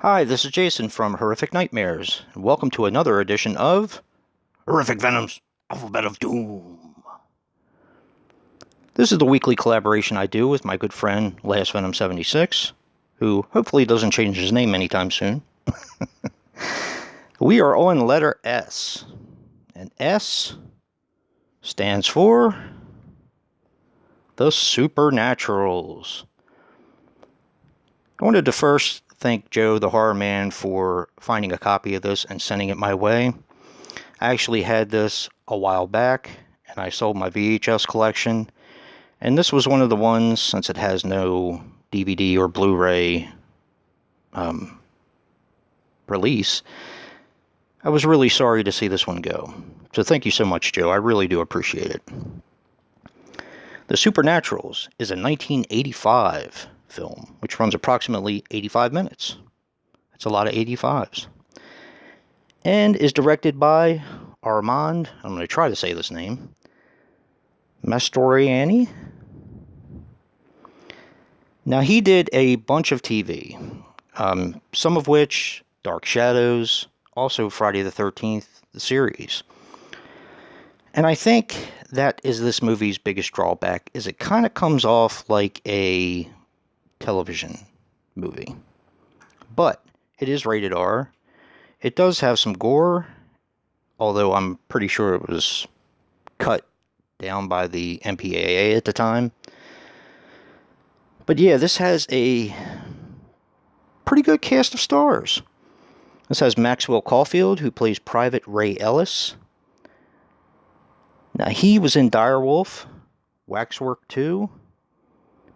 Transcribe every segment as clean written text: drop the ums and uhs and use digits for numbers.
Hi, this is Jason from Horrific Nightmares, and welcome to another edition of Horrific Venoms Alphabet of Doom. This is the weekly collaboration I do with my good friend Last Venom 76, who hopefully doesn't change his name anytime soon. We are on letter S, and S stands for the Supernaturals. I wanted to first thank Joe the Horror Man for finding a copy of this and sending it my way. I actually had this a while back, and I sold my VHS collection, and this was one of the ones, since it has no DVD or Blu-ray release, I was really sorry to see this one go. So thank you so much, Joe. I really do appreciate it. The Supernaturals is a 1985 film, which runs approximately 85 minutes. That's a lot of 85s. And is directed by Armand, I'm going to try to say this name, Mastroianni. Now, he did a bunch of TV, some of which, Dark Shadows, also Friday the 13th, the series. And I think that is this movie's biggest drawback, is it kind of comes off like a television movie. But it is rated R. It does have some gore, although I'm pretty sure it was cut down by the MPAA at the time. But yeah, this has a pretty good cast of stars. This has Maxwell Caulfield, who plays Private Ray Ellis. Now, he was in Direwolf, Waxwork 2,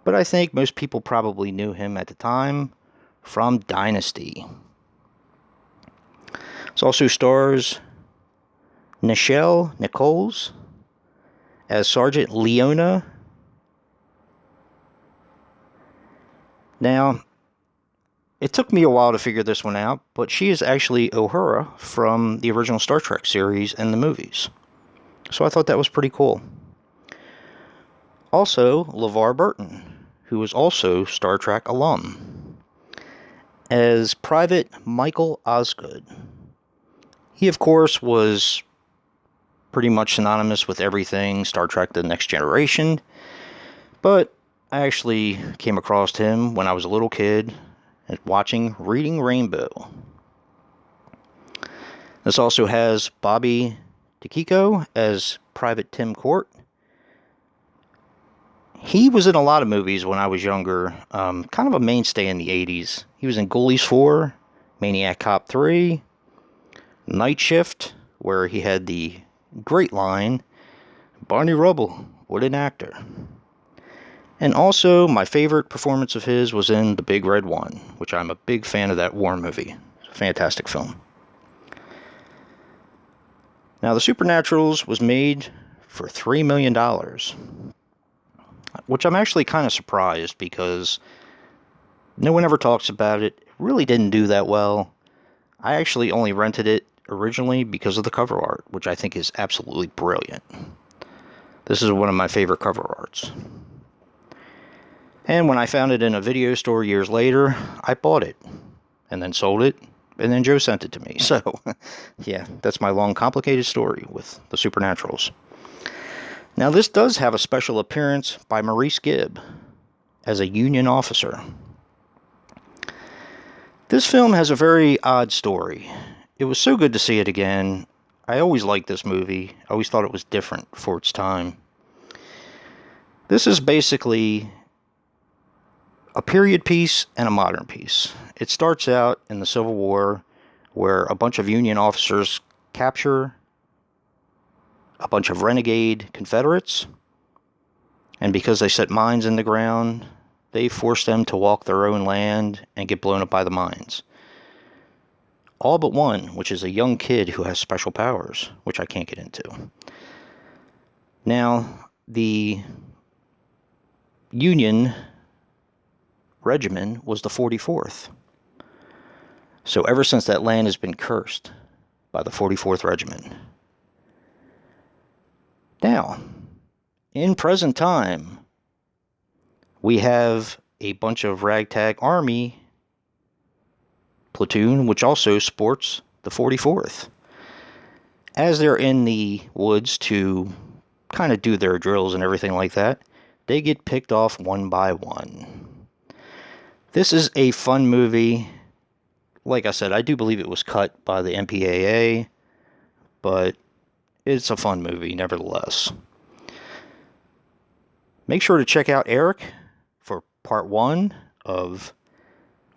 but I think most people probably knew him at the time from Dynasty. It also stars Nichelle Nichols as Sergeant Leona. Now, it took me a while to figure this one out, but she is actually Uhura from the original Star Trek series and the movies. So I thought that was pretty cool. Also, LeVar Burton, who was also Star Trek alum, as Private Michael Osgood. He, of course, was pretty much synonymous with everything Star Trek The Next Generation, but I actually came across him when I was a little kid watching Reading Rainbow. This also has Bobby DeKiko as Private Tim Court. He was in a lot of movies when I was younger, kind of a mainstay in the 80s. He was in Ghoulies 4, Maniac Cop 3, Night Shift, where he had the great line, "Barney Rubble, what an actor." And also, my favorite performance of his was in The Big Red One, which I'm a big fan of that war movie. It's a fantastic film. Now, The Supernaturals was made for $3 million, which I'm actually kind of surprised because no one ever talks about it. It really didn't do that well. I actually only rented it originally because of the cover art, which I think is absolutely brilliant. This is one of my favorite cover arts. And when I found it in a video store years later, I bought it, and then sold it, and then Joe sent it to me. So, yeah, that's my long, complicated story with the Supernaturals. Now, this does have a special appearance by Maurice Gibb as a Union officer. This film has a very odd story. It was so good to see it again. I always liked this movie. I always thought it was different for its time. This is basically a period piece and a modern piece. It starts out in the Civil War, where a bunch of Union officers capture a bunch of renegade Confederates, and because they set mines in the ground, they force them to walk their own land and get blown up by the mines. All but one, which is a young kid who has special powers, which I can't get into. Now, the Union regiment was the 44th. So ever since, that land has been cursed by the 44th Regiment. Now, in present time, we have a bunch of ragtag army platoon, which also sports the 44th. As they're in the woods to kind of do their drills and everything like that, they get picked off one by one. This is a fun movie. Like I said, I do believe it was cut by the MPAA, but it's a fun movie nevertheless. Make sure to check out Eric for part 1 of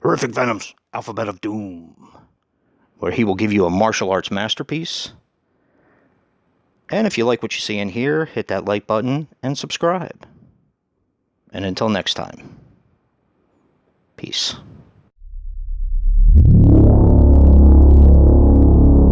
Horrific Venoms, Alphabet of Doom, where he will give you a martial arts masterpiece. And if you like what you see in here, hit that like button and subscribe. And until next time, peace.